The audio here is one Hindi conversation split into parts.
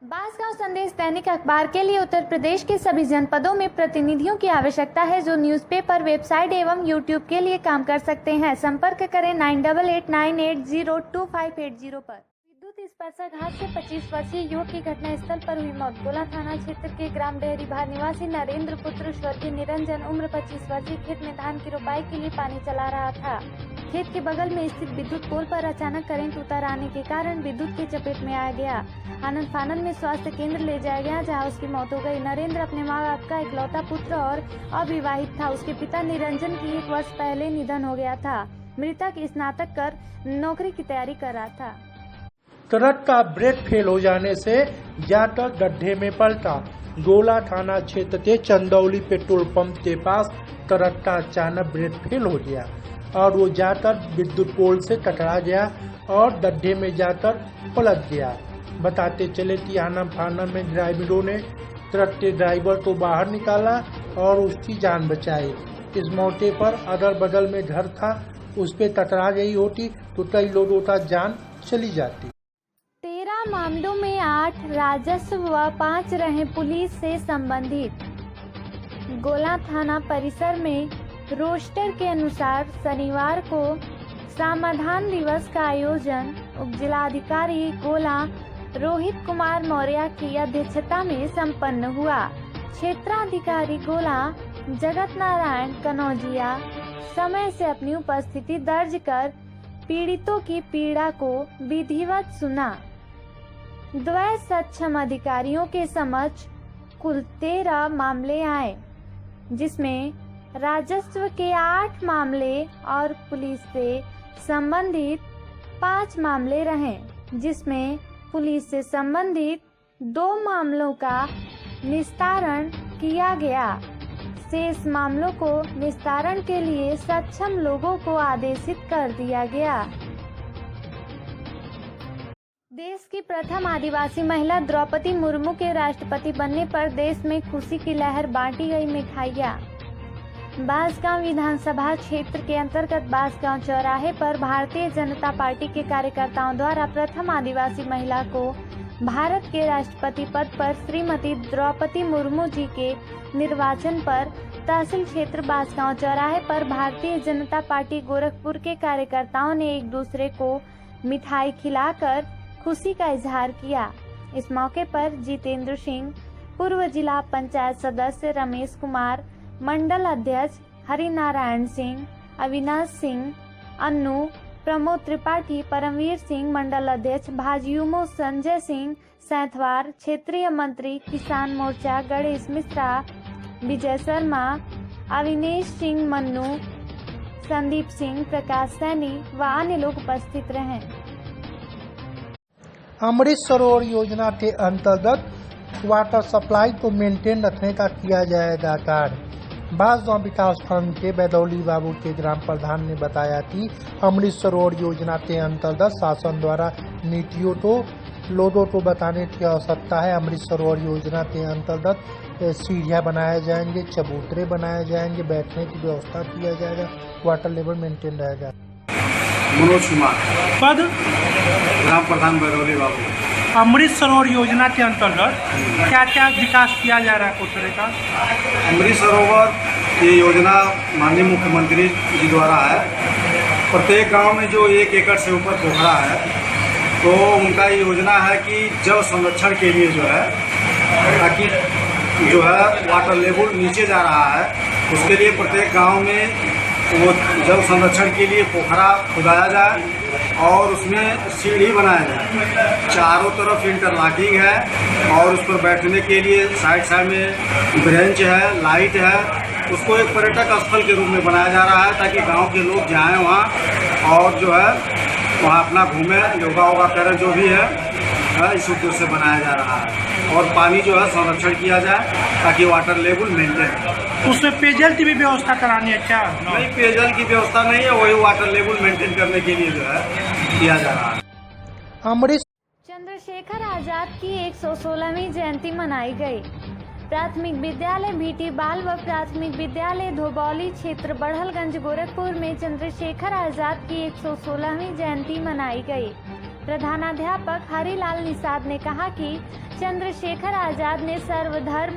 बांसगांव संदेश दैनिक अखबार के लिए उत्तर प्रदेश के सभी जनपदों में प्रतिनिधियों की आवश्यकता है जो न्यूज़पेपर, वेबसाइट एवं यूट्यूब के लिए काम कर सकते हैं। संपर्क करें 9889802580 पर। विद्युत स्पर्शाघात से 25 वर्षीय युवक की घटनास्थल पर हुई मौत। गोला थाना क्षेत्र के ग्राम डेहरीभार निवासी नरेंद्र पुत्र स्वर्गीय निरंजन उम्र 25 वर्षीय खेत में धान की रोपाई के लिए पानी चला रहा था। खेत के बगल में स्थित विद्युत पोल पर अचानक करंट उतर आने के कारण विद्युत की चपेट में आ गया। आनंद फानंद में स्वास्थ्य केंद्र ले जाया गया जहां उसकी मौत हो गई। नरेंद्र अपने माँ बाप का इकलौता पुत्र और अविवाहित था। उसके पिता निरंजन की 1 वर्ष पहले निधन हो गया था। मृतक स्नातक कर नौकरी की तैयारी कर रहा था। ट्रक का ब्रेक फेल हो जाने से जाकर गड्ढे में पलटा। गोला थाना क्षेत्र के चंदौली पेट्रोल पंप के पास ट्रक का अचानक ब्रेक फेल हो गया और वो जाकर विद्युत पोल से टकरा गया और गड्ढे में जाकर पलट गया। बताते चले कि आनम फानम में ड्राइवरों ने ट्रक के ड्राइवर को बाहर निकाला और उसकी जान बचाई। इस मौके पर अगल बगल में घर था, उस पे टकरा गई होती तो कई लोगों का जान चली जाती। 13 मामलों में 8 राजस्व व 5 रहे पुलिस से संबंधित। गोला थाना परिसर में रोस्टर के अनुसार शनिवार को समाधान दिवस का आयोजन उप जिलाधिकारी गोला रोहित कुमार मौर्य की अध्यक्षता में संपन्न हुआ। क्षेत्राधिकारी गोला जगत नारायण कनौजिया समय से अपनी उपस्थिति दर्ज कर पीड़ितों की पीड़ा को विधिवत सुना। द्वय सक्षम अधिकारियों के समक्ष कुल 13 मामले आए, जिसमें राजस्व के 8 मामले और पुलिस से संबंधित 5 मामले रहे, जिसमें पुलिस से संबंधित 2 मामलों का निस्तारण किया गया। शेष मामलों को निस्तारण के लिए सक्षम लोगों को आदेशित कर दिया गया। देश की प्रथम आदिवासी महिला द्रौपदी मुर्मू के राष्ट्रपति बनने पर देश में खुशी की लहर बांटी गई। मिठाइयाँ। बांसगांव विधानसभा क्षेत्र के अंतर्गत बांसगांव चौराहे पर भारतीय जनता पार्टी के कार्यकर्ताओं द्वारा प्रथम आदिवासी महिला को भारत के राष्ट्रपति पद पर श्रीमती द्रौपदी मुर्मू जी के निर्वाचन पर तहसील क्षेत्र बांसगांव चौराहे पर भारतीय जनता पार्टी गोरखपुर के कार्यकर्ताओं ने एक दूसरे को मिठाई खिलाकर खुशी का इजहार किया। इस मौके पर जितेंद्र सिंह, पूर्व जिला पंचायत सदस्य रमेश कुमार, मंडल अध्यक्ष हरिनारायण सिंह, अविनाश सिंह, अन्नू, प्रमोद त्रिपाठी, परमवीर सिंह, मंडल अध्यक्ष भाजयुमो संजय सिंह सैंथवार, क्षेत्रीय मंत्री किसान मोर्चा गणेश मिश्रा, विजय शर्मा, अविनेश सिंह मन्नू, संदीप सिंह, प्रकाश सैनी व अन्य लोग उपस्थित रहे। अमृत सरोवर योजना के अंतर्गत वाटर सप्लाई को मेंटेन रखने का किया जाएगा कार्य। बांसगांव विकास खंड के बैदौली बाबू के ग्राम प्रधान ने बताया कि अमृत सरोवर योजना के अंतर्गत शासन द्वारा नीतियों को लोगों को बताने की आवश्यकता है। अमृत सरोवर योजना के अंतर्गत सीढ़ियाँ बनाए जाएंगे, चबूतरे बनाए जाएंगे, बैठने की व्यवस्था किया जाएगा, वाटर लेवल मेंटेन रहेगा। मनोज कुमार, पद ग्राम प्रधान बैदौली बाबू। अमृत सरोवर योजना के अंतर्गत क्या क्या विकास किया जा रहा है कोटरे का? अमृत सरोवर ये योजना माननीय मुख्यमंत्री जी द्वारा है। प्रत्येक गांव में जो 1 एकड़ से ऊपर पोखरा है तो उनका ये योजना है कि जल संरक्षण के लिए जो है, ताकि जो है वाटर लेवल नीचे जा रहा है, उसके लिए प्रत्येक गांव में वो जल संरक्षण के लिए पोखरा खुदाया जाए और उसमें सीढ़ी बनाया जाए। चारों तरफ इंटरलॉकिंग है और उस पर बैठने के लिए साइड में ब्रेंच है, लाइट है। उसको एक पर्यटक स्थल के रूप में बनाया जा रहा है ताकि गांव के लोग जाएं वहां और जो है वहां अपना घूमें, योगा वोगा करें, जो भी है इस उद्देश्य से बनाया जा रहा है। और पानी जो है संरक्षण किया जाए ताकि वाटर लेवल मेंटेन। उसमें पेयजल की भी व्यवस्था करानी है क्या? नहीं, पेयजल की व्यवस्था नहीं है, वही वाटर लेवल मेंटेन करने के लिए जो है किया जा रहा है। अमृत चंद्रशेखर आजाद की 116वीं जयंती मनाई गई। प्राथमिक विद्यालय भीटी बाल व प्राथमिक विद्यालय धोबौली क्षेत्र बड़हलगंज गोरखपुर में चंद्रशेखर आजाद की 116वीं जयंती मनाई गई। प्रधानाध्यापक हरिलाल निषाद ने कहा कि चंद्रशेखर आजाद ने सर्वधर्म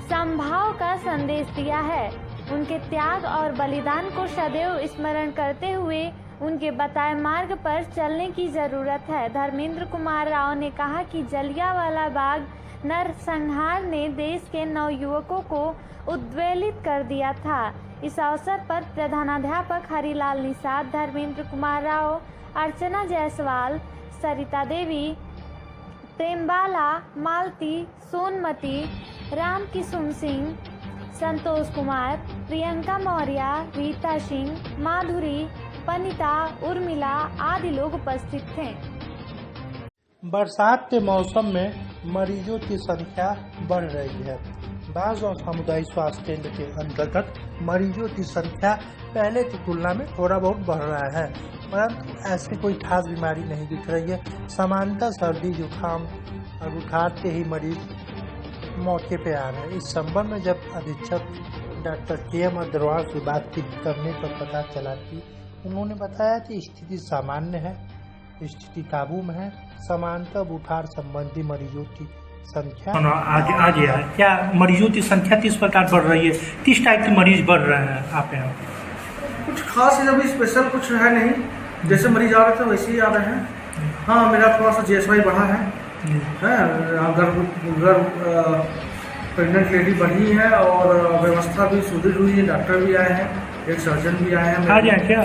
समभाव का संदेश दिया है। उनके त्याग और बलिदान को सदैव स्मरण करते हुए उनके बताए मार्ग पर चलने की जरूरत है। धर्मेंद्र कुमार राव ने कहा कि जलियांवाला बाग नरसंहार ने देश के नवयुवकों को उद्वेलित कर दिया था। इस अवसर पर प्रधानाध्यापक हरिलाल निषाद, धर्मेंद्र कुमार राव, अर्चना जायसवाल, सरिता देवी, प्रेमबाला, मालती, सोनमती, राम किशुन सिंह, संतोष कुमार, प्रियंका मौर्य, रीता सिंह, माधुरी, पनिता, उर्मिला आदि लोग उपस्थित थे। बरसात के मौसम में मरीजों की संख्या बढ़ रही है। बांसगांव सामुदायिक स्वास्थ्य केंद्र के अंतर्गत मरीजों की संख्या पहले की तुलना में थोड़ा बहुत बढ़ रहा है, परंतु ऐसी कोई खास बीमारी नहीं दिख रही है। सामान्यतः सर्दी, जुकाम और बुखार के ही मरीज मौके पे आ रहे हैं। इस संबंध में जब अधीक्षक डॉक्टर के.एम. अग्रवाल से बातचीत करने पर पता चला कि उन्होंने बताया कि स्थिति सामान्य है, स्थिति काबू में है। सामान्यतः बुखार संबंधी मरीजों की संख्या आ गया है। क्या मरीजों की संख्या किस प्रकार बढ़ रही है? किस टाइप के मरीज बढ़ रहे हैं आप यहाँ? कुछ खास अभी स्पेशल कुछ है नहीं, जैसे मरीज आ रहे थे वैसे ही आ रहे हैं। हाँ, मेरा थोड़ा सा GSY बढ़ा है। प्रेग्नेंट लेडी बढ़ी है और व्यवस्था भी सुदृढ़ हुई है। डॉक्टर भी आए हैं, एक सर्जन भी आए हैं, क्या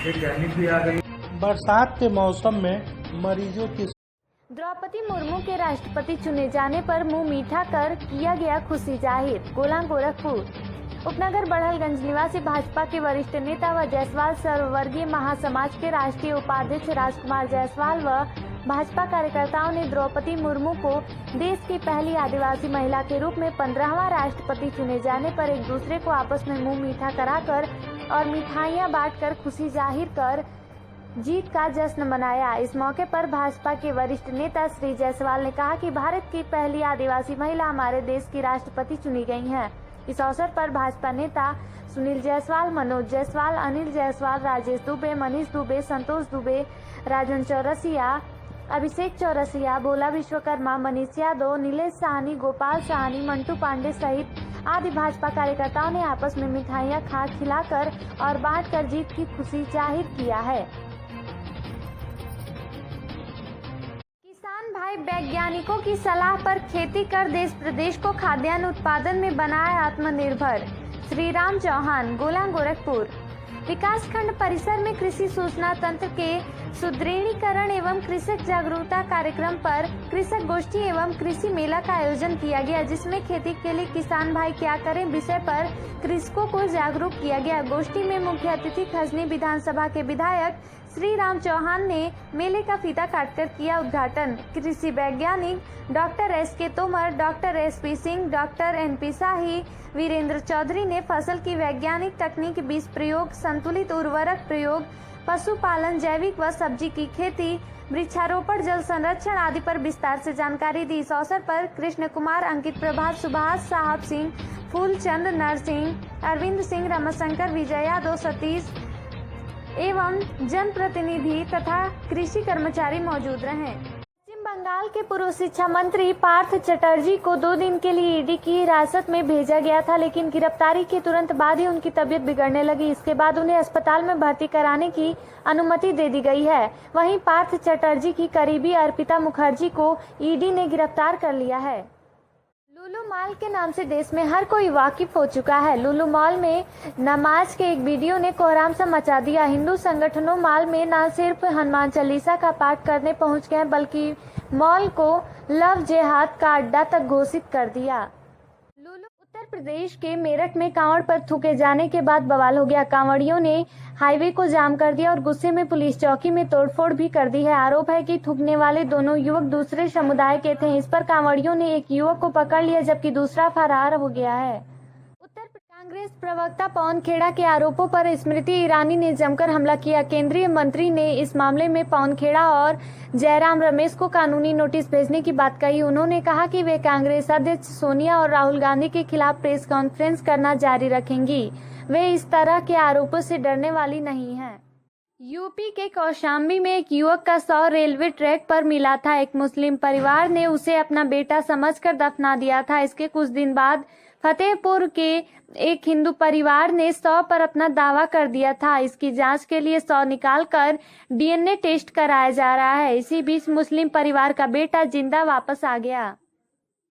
एक गैनिक भी आ गई। बरसात के मौसम में मरीजों की द्रौपदी मुर्मू के राष्ट्रपति चुने जाने पर मुंह मीठा कर किया गया खुशी जाहिर। गोरखपुर उपनगर बड़हलगंज निवासी भाजपा के वरिष्ठ नेता व जायसवाल सर्ववर्गीय महासमाज के राष्ट्रीय उपाध्यक्ष राजकुमार जायसवाल व भाजपा कार्यकर्ताओं ने द्रौपदी मुर्मू को देश की पहली आदिवासी महिला के रूप में 15वां राष्ट्रपति चुने जाने पर एक दूसरे को आपस में मुंह मीठा कराकर और मिठाइयां बांटकर खुशी जाहिर कर जीत का जश्न मनाया। इस मौके पर भाजपा के वरिष्ठ नेता श्री जायसवाल ने कहा कि भारत की पहली आदिवासी महिला हमारे देश की राष्ट्रपति चुनी गई हैं। इस अवसर पर भाजपा नेता सुनील जायसवाल, मनोज जायसवाल, अनिल जायसवाल, राजेश दुबे, मनीष दुबे, संतोष दुबे, राजन चौरसिया, अभिषेक चौरसिया, भोला विश्वकर्मा, मनीष यादव, नीलेश साहनी, गोपाल साहनी, मंटू पांडे सहित आदि भाजपा कार्यकर्ताओं ने आपस में मिठाइयां खिलाकर और बांटकर जीत की खुशी जाहिर किया है। किसान भाई वैज्ञानिकों की सलाह पर खेती कर देश प्रदेश को खाद्यान्न उत्पादन में बनाए आत्मनिर्भर। श्री राम चौहान, गोरखपुर विकासखंड परिसर में कृषि सूचना तंत्र के सुदृढ़ीकरण एवं कृषक जागरूकता कार्यक्रम पर कृषक गोष्ठी एवं कृषि मेला का आयोजन किया गया, जिसमें खेती के लिए किसान भाई क्या करें विषय पर कृषकों को जागरूक किया गया। गोष्ठी में मुख्य अतिथि खजनी विधानसभा के विधायक श्री राम चौहान ने मेले का फीता काटकर किया उद्घाटन। कृषि वैज्ञानिक doctor S.K. Tomar, doctor S.P. Singh, doctor N.P. शाही, वीरेंद्र चौधरी ने फसल की वैज्ञानिक तकनीक, बीज प्रयोग, संतुलित उर्वरक प्रयोग, पशुपालन, जैविक व सब्जी की खेती, वृक्षारोपण, जल संरक्षण आदि पर विस्तार से जानकारी दी। इस अवसर पर कृष्ण कुमार, अंकित प्रभात, सुभाष, साहब सिंह, फूलचंद, नरसिंह, अरविंद सिंह, रमाशंकर, विजय यादव, सतीश एवं जनप्रतिनिधि तथा कृषि कर्मचारी मौजूद रहे। पश्चिम बंगाल के पूर्व शिक्षा मंत्री पार्थ चटर्जी को 2 दिन के लिए ईडी की हिरासत में भेजा गया था, लेकिन गिरफ्तारी के तुरंत बाद ही उनकी तबीयत बिगड़ने लगी। इसके बाद उन्हें अस्पताल में भर्ती कराने की अनुमति दे दी गई है। वहीं पार्थ चटर्जी की करीबी अर्पिता मुखर्जी को ईडी ने गिरफ्तार कर लिया है। लुलु मॉल के नाम से देश में हर कोई वाकिफ हो चुका है। लुलु मॉल में नमाज के एक वीडियो ने कोहराम सा मचा दिया। हिंदू संगठनों मॉल में न सिर्फ हनुमान चालीसा का पाठ करने पहुंच गए, बल्कि मॉल को लव जिहाद का अड्डा तक घोषित कर दिया। उत्तर प्रदेश के मेरठ में कांवड़ पर थूके जाने के बाद बवाल हो गया। कांवड़ियों ने हाईवे को जाम कर दिया और गुस्से में पुलिस चौकी में तोड़फोड़ भी कर दी है। आरोप है कि थूकने वाले दोनों युवक दूसरे समुदाय के थे। इस पर कांवड़ियों ने एक युवक को पकड़ लिया, जबकि दूसरा फरार हो गया है। कांग्रेस प्रवक्ता पवन खेड़ा के आरोपों पर स्मृति ईरानी ने जमकर हमला किया। केंद्रीय मंत्री ने इस मामले में पवन खेड़ा और जयराम रमेश को कानूनी नोटिस भेजने की बात कही। उन्होंने कहा कि वे कांग्रेस अध्यक्ष सोनिया और राहुल गांधी के खिलाफ प्रेस कॉन्फ्रेंस करना जारी रखेंगी। वे इस तरह के आरोपों से डरने वाली नहीं हैं। यूपी के कौशाम्बी में एक युवक का शव रेलवे ट्रैक पर मिला था। एक मुस्लिम परिवार ने उसे अपना बेटा समझकर दफना दिया था। इसके कुछ दिन बाद फतेहपुर के एक हिंदू परिवार ने शव पर अपना दावा कर दिया था। इसकी जांच के लिए शव निकालकर डीएनए टेस्ट कराया जा रहा है। इसी बीच मुस्लिम परिवार का बेटा जिंदा वापस आ गया।